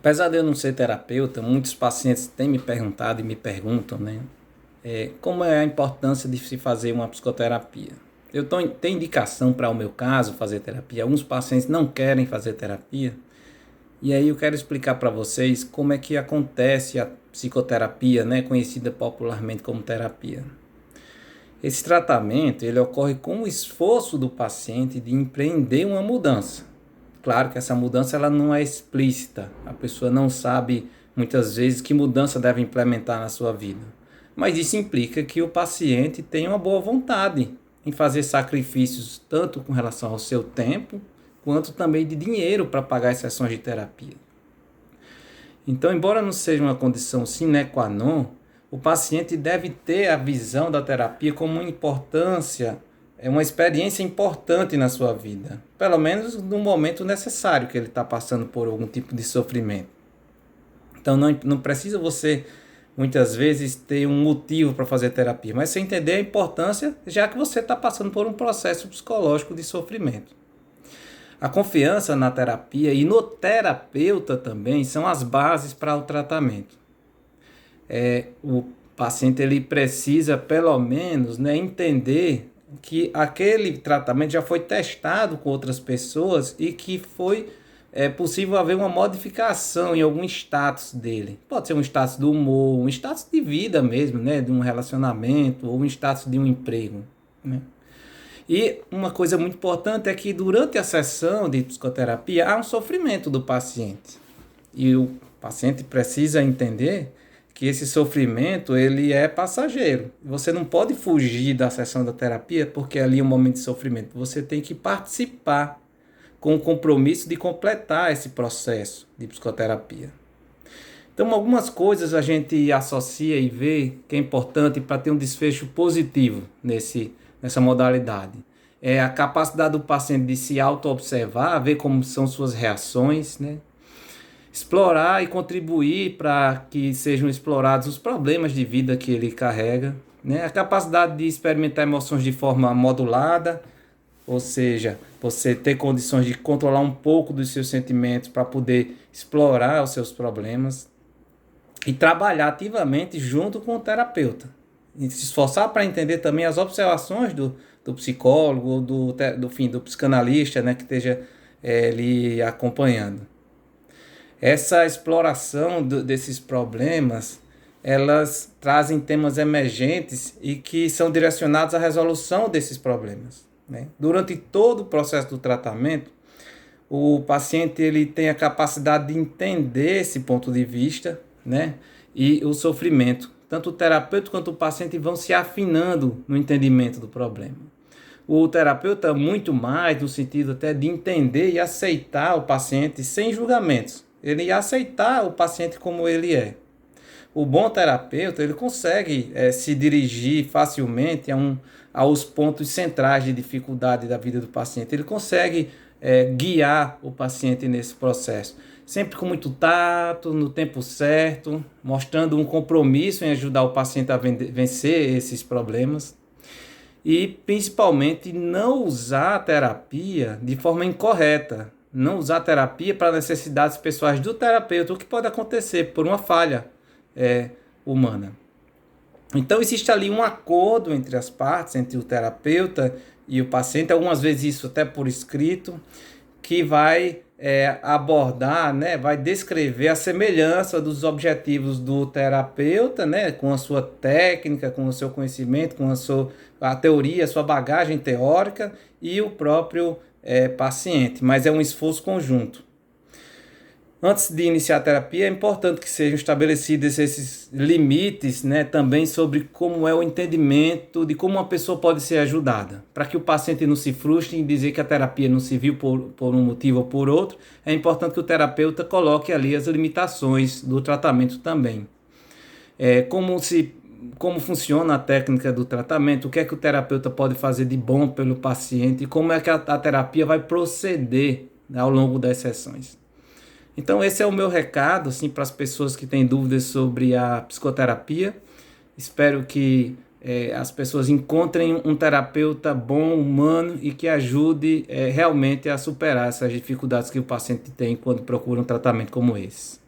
Apesar de eu não ser terapeuta, muitos pacientes têm me perguntado e me perguntam, né, como é a importância de se fazer uma psicoterapia. Tenho indicação para o meu caso fazer terapia. Alguns pacientes não querem fazer terapia. E aí eu quero explicar para vocês como é que acontece a psicoterapia, né, conhecida popularmente como terapia. Esse tratamento ele ocorre com o esforço do paciente de empreender uma mudança. Claro que essa mudança ela não é explícita, a pessoa não sabe muitas vezes que mudança deve implementar na sua vida. Mas isso implica que o paciente tenha uma boa vontade em fazer sacrifícios tanto com relação ao seu tempo, quanto também de dinheiro para pagar as sessões de terapia. Então, embora não seja uma condição sine qua non, o paciente deve ter a visão da terapia como uma importância, uma experiência importante na sua vida, pelo menos no momento necessário que ele está passando por algum tipo de sofrimento. Então não precisa você, muitas vezes, ter um motivo para fazer terapia, mas você entender a importância, já que você está passando por um processo psicológico de sofrimento. A confiança na terapia e no terapeuta também são as bases para o tratamento. O paciente ele precisa, pelo menos, né, entender que aquele tratamento já foi testado com outras pessoas e que foi possível haver uma modificação em algum status dele. Pode ser um status do humor, um status de vida mesmo, né, de um relacionamento ou um status de um emprego, né? E uma coisa muito importante é que durante a sessão de psicoterapia há um sofrimento do paciente. E o paciente precisa entender que esse sofrimento ele é passageiro. Você não pode fugir da sessão da terapia porque ali é um momento de sofrimento. Você tem que participar com o compromisso de completar esse processo de psicoterapia. Então, algumas coisas a gente associa e vê que é importante para ter um desfecho positivo nessa modalidade. É a capacidade do paciente de se auto-observar, ver como são suas reações, né? Explorar e contribuir para que sejam explorados os problemas de vida que ele carrega, né? A capacidade de experimentar emoções de forma modulada, ou seja, você ter condições de controlar um pouco dos seus sentimentos para poder explorar os seus problemas e trabalhar ativamente junto com o terapeuta. E se esforçar para entender também as observações do psicólogo, do psicanalista, né, que esteja lhe acompanhando. Essa exploração desses problemas, elas trazem temas emergentes e que são direcionados à resolução desses problemas, né? Durante todo o processo do tratamento, o paciente ele tem a capacidade de entender esse ponto de vista, né? E o sofrimento. Tanto o terapeuta quanto o paciente vão se afinando no entendimento do problema. O terapeuta muito mais no sentido até de entender e aceitar o paciente sem julgamentos. Ele ia aceitar o paciente como ele é. O bom terapeuta ele consegue se dirigir facilmente aos pontos centrais de dificuldade da vida do paciente. Ele consegue guiar o paciente nesse processo. Sempre com muito tato, no tempo certo, mostrando um compromisso em ajudar o paciente a vencer esses problemas. E, principalmente, não usar a terapia de forma incorreta. Não usar a terapia para necessidades pessoais do terapeuta, o que pode acontecer por uma falha humana. Então, existe ali um acordo entre as partes, entre o terapeuta e o paciente, algumas vezes isso até por escrito, que vai abordar, né, vai descrever a semelhança dos objetivos do terapeuta, né, com a sua técnica, com o seu conhecimento, com a teoria, a sua bagagem teórica e o próprio paciente, mas é um esforço conjunto. Antes de iniciar a terapia, é importante que sejam estabelecidos esses limites, né, também sobre como é o entendimento de como uma pessoa pode ser ajudada. Para que o paciente não se frustre em dizer que a terapia não se viu por um motivo ou por outro, é importante que o terapeuta coloque ali as limitações do tratamento também. Como funciona a técnica do tratamento, o que é que o terapeuta pode fazer de bom pelo paciente e como é que a terapia vai proceder ao longo das sessões. Então esse é o meu recado assim, para as pessoas que têm dúvidas sobre a psicoterapia. Espero que as pessoas encontrem um terapeuta bom, humano e que ajude realmente a superar essas dificuldades que o paciente tem quando procura um tratamento como esse.